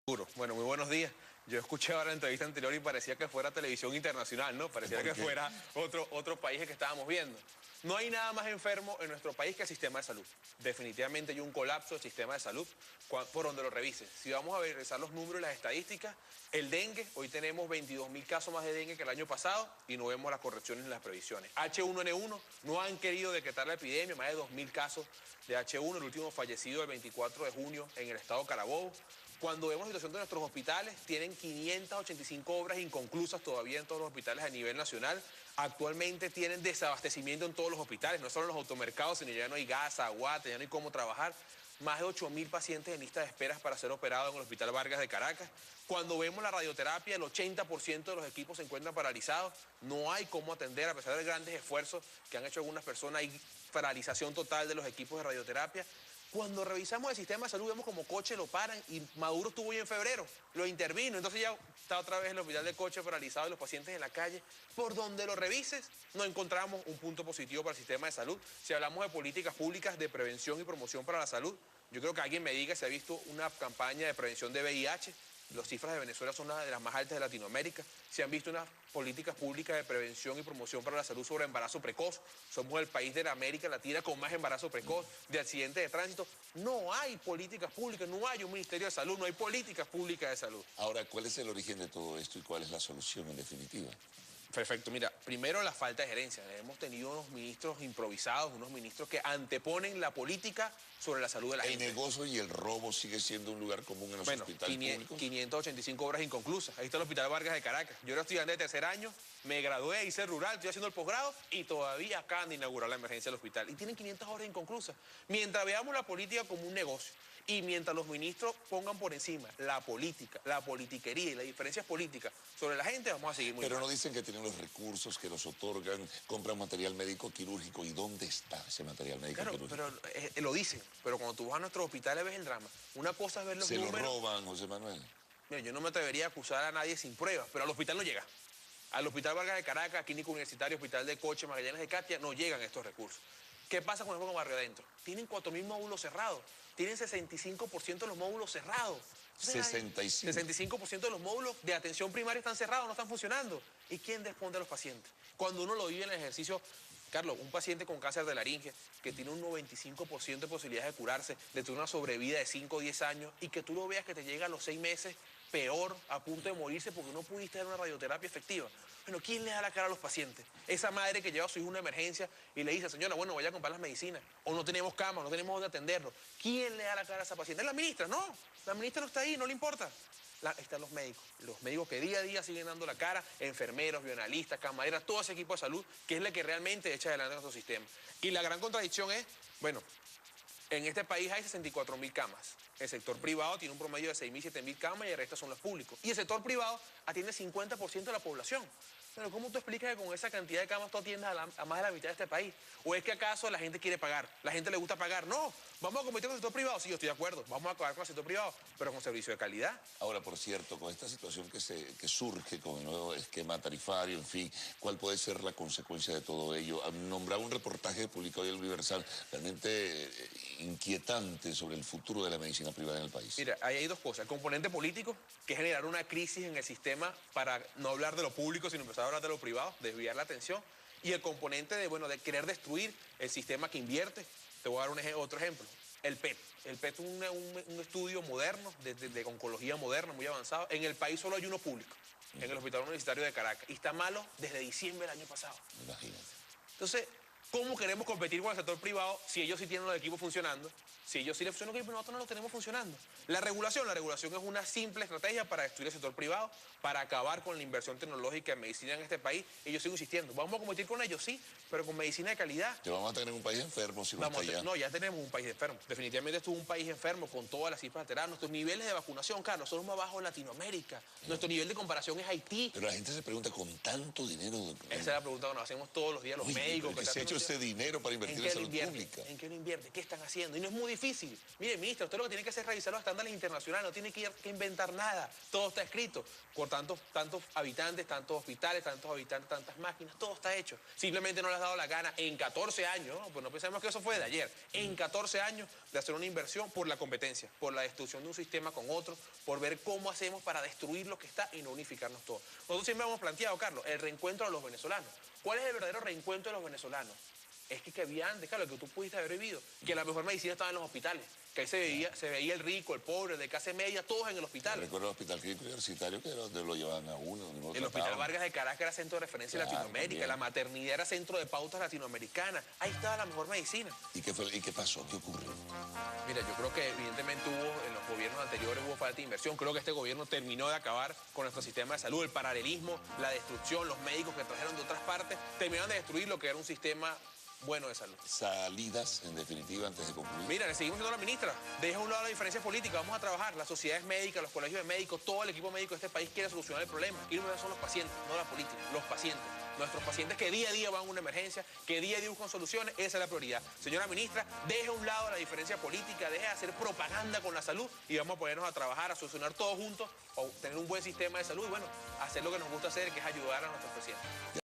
Seguro. Bueno, muy buenos días. Yo escuché ahora la entrevista anterior y parecía que fuera televisión internacional, ¿no? Parecía que fuera otro país que estábamos viendo. No hay nada más enfermo en nuestro país que el sistema de salud. Definitivamente hay un colapso del sistema de salud por donde lo revises. Si vamos a revisar los números y las estadísticas, el dengue, hoy tenemos 22.000 casos más de dengue que el año pasado y no vemos las correcciones ni las previsiones. H1N1, no han querido decretar la epidemia, más de 2.000 casos de H1, el último fallecido el 24 de junio en el estado Carabobo. Cuando vemos la situación de nuestros hospitales, tienen 585 obras inconclusas todavía en todos los hospitales a nivel nacional. Actualmente tienen desabastecimiento en todos los hospitales, no solo en los automercados, sino ya no hay gas, agua, ya no hay cómo trabajar. Más de 8.000 pacientes en lista de esperas para ser operados en el Hospital Vargas de Caracas. Cuando vemos la radioterapia, el 80% de los equipos se encuentran paralizados. No hay cómo atender, a pesar de grandes esfuerzos que han hecho algunas personas, hay paralización total de los equipos de radioterapia. Cuando revisamos el sistema de salud, vemos como Coche lo paran y Maduro estuvo ya en febrero, lo intervino. Entonces ya está otra vez el hospital de Coche paralizado y los pacientes en la calle. Por donde lo revises, no encontramos un punto positivo para el sistema de salud. Si hablamos de políticas públicas de prevención y promoción para la salud, yo creo que alguien me diga si ha visto una campaña de prevención de VIH. Las cifras de Venezuela son una de las más altas de Latinoamérica. Se han visto unas políticas públicas de prevención y promoción para la salud sobre embarazo precoz. Somos el país de la América Latina con más embarazo precoz, de accidentes de tránsito. No hay políticas públicas, no hay un Ministerio de Salud, no hay políticas públicas de salud. Ahora, ¿cuál es el origen de todo esto y cuál es la solución en definitiva? Perfecto, mira, primero la falta de gerencia. Hemos tenido unos ministros improvisados, unos ministros que anteponen la política sobre la salud de la gente. El negocio y el robo sigue siendo un lugar común en los hospitales públicos. 585 obras inconclusas. Ahí está el Hospital Vargas de Caracas. Yo era estudiante de tercer año, me gradué, hice rural, estoy haciendo el posgrado y todavía acaban de inaugurar la emergencia del hospital. Y tienen 500 obras inconclusas. Mientras veamos la política como un negocio y mientras los ministros pongan por encima la política, la politiquería y las diferencias políticas sobre la gente, vamos a seguir muy Pero mal. no dicen que tienen los recursos, que los otorgan, compran material médico quirúrgico. ¿Y dónde está ese material médico quirúrgico? Pero lo dicen, pero cuando tú vas a nuestros hospitales ves el drama. Una cosa es ver los números. Se lo roban, José Manuel. Mira, yo no me atrevería a acusar a nadie sin pruebas, pero al hospital no llega. Al Hospital Vargas de Caracas, Clínico Universitario, Hospital de Coche, Magallanes de Catia, no llegan estos recursos. ¿Qué pasa con el Barrio Adentro? Tienen 4.000 módulos cerrados. Tienen 65% de los módulos cerrados. Entonces, 65%. 65% de los módulos de atención primaria están cerrados, no están funcionando. ¿Y quién responde a los pacientes? Cuando uno lo vive en el ejercicio, Carlos, un paciente con cáncer de laringe que tiene un 95% de posibilidades de curarse, de tener una sobrevida de 5 o 10 años y que tú lo veas que te llega a los 6 meses peor, a punto de morirse porque no pudiste dar una radioterapia efectiva. Bueno, ¿quién le da la cara a los pacientes? Esa madre que lleva a su hijo a una emergencia y le dice, señora, bueno, vaya a comprar las medicinas, o no tenemos cama, no tenemos dónde atenderlo. ¿Quién le da la cara a esa paciente? Es la ministra, no, la ministra no está ahí, no le importa. Están los médicos que día a día siguen dando la cara, enfermeros, bioanalistas, camareras, todo ese equipo de salud, que es la que realmente echa adelante nuestro sistema. Y la gran contradicción es, bueno, en este país hay 64.000 camas. El sector privado tiene un promedio de 6.000, 7.000 camas y el resto son los públicos. Y el sector privado atiende 50% de la población. Pero ¿cómo tú explicas que con esa cantidad de camas tú atiendes a más de la mitad de este país? ¿O es que acaso la gente quiere pagar? ¿La gente le gusta pagar? No, vamos a competir con el sector privado. Sí, yo estoy de acuerdo, vamos a acabar con el sector privado, pero con servicio de calidad. Ahora, por cierto, con esta situación que surge con el nuevo esquema tarifario, en fin, ¿cuál puede ser la consecuencia de todo ello? Nombraba un reportaje publicado hoy en el Universal realmente inquietante sobre el futuro de la medicina privada en el país. Mira, ahí hay dos cosas. El componente político, que es generar una crisis en el sistema para no hablar de lo público, sino empezar a hablar de lo privado, desviar la atención. Y el componente de querer destruir el sistema que invierte. Te voy a dar otro ejemplo. El PET. El PET es un estudio moderno, de oncología moderna, muy avanzado. En el país solo hay uno público, en el Hospital Universitario de Caracas. Y está malo desde diciembre del año pasado. Imagínate. Entonces, ¿cómo queremos competir con el sector privado si ellos sí tienen los equipos funcionando? Si ellos sí les funcionan, pero nosotros no los tenemos funcionando. La regulación es una simple estrategia para destruir el sector privado, para acabar con la inversión tecnológica en medicina en este país. Y yo sigo insistiendo, ¿vamos a competir con ellos? Sí, pero con medicina de calidad. Que vamos a tener un país enfermo si no está allá. No, ya tenemos un país enfermo. Definitivamente esto es un país enfermo con todas las cifras alteradas. Nuestros niveles de vacunación, Carlos, son los más bajos de Latinoamérica. Nuestro nivel de comparación es Haití. Pero la gente se pregunta, ¿con tanto dinero? Esa es la pregunta que nos hacemos todos los días los médicos. Que se ha hecho hecho ese dinero para invertir en salud pública? ¿En qué lo invierte? ¿Qué están haciendo? Y no es muy difícil. Mire, ministra, usted lo que tiene que hacer es revisar los estándares internacionales, no tiene que inventar nada. Todo está escrito. Por tantos habitantes, tantos hospitales, tantos habitantes, tantas máquinas, todo está hecho. Simplemente no le has dado la gana en 14 años, ¿no? Pues no pensemos que eso fue de ayer. En 14 años de hacer una inversión por la competencia, por la destrucción de un sistema con otro, por ver cómo hacemos para destruir lo que está y no unificarnos todos. Nosotros siempre hemos planteado, Carlos, el reencuentro de los venezolanos. ¿Cuál es el verdadero reencuentro de los venezolanos? Es que había antes, claro, que tú pudiste haber vivido, que la mejor medicina estaba en los hospitales, que ahí se veía el rico, el pobre, el de clase media, todos en el hospital. Recuerdo el Hospital Clínico Universitario, que era donde lo llevaban a uno. El Hospital Vargas de Caracas era centro de referencia de Latinoamérica, también. La maternidad era centro de pautas latinoamericanas. Ahí estaba la mejor medicina. ¿Y qué pasó? ¿Qué ocurrió? Mira, yo creo que evidentemente en los gobiernos anteriores hubo falta de inversión. Creo que este gobierno terminó de acabar con nuestro sistema de salud, el paralelismo, la destrucción, los médicos que trajeron de otras partes, terminaron de destruir lo que era un sistema bueno de salud. Salidas, en definitiva, antes de concluir. Mira, le seguimos diciendo a la ministra, deja a un lado la diferencia política, vamos a trabajar. Las sociedades médicas, los colegios de médicos, todo el equipo médico de este país quiere solucionar el problema. Y no son los pacientes, no la política, los pacientes. Nuestros pacientes que día a día van a una emergencia, que día a día buscan soluciones, esa es la prioridad. Señora ministra, deje a un lado la diferencia política, deje de hacer propaganda con la salud y vamos a ponernos a trabajar, a solucionar todos juntos, o tener un buen sistema de salud y bueno, hacer lo que nos gusta hacer, que es ayudar a nuestros pacientes.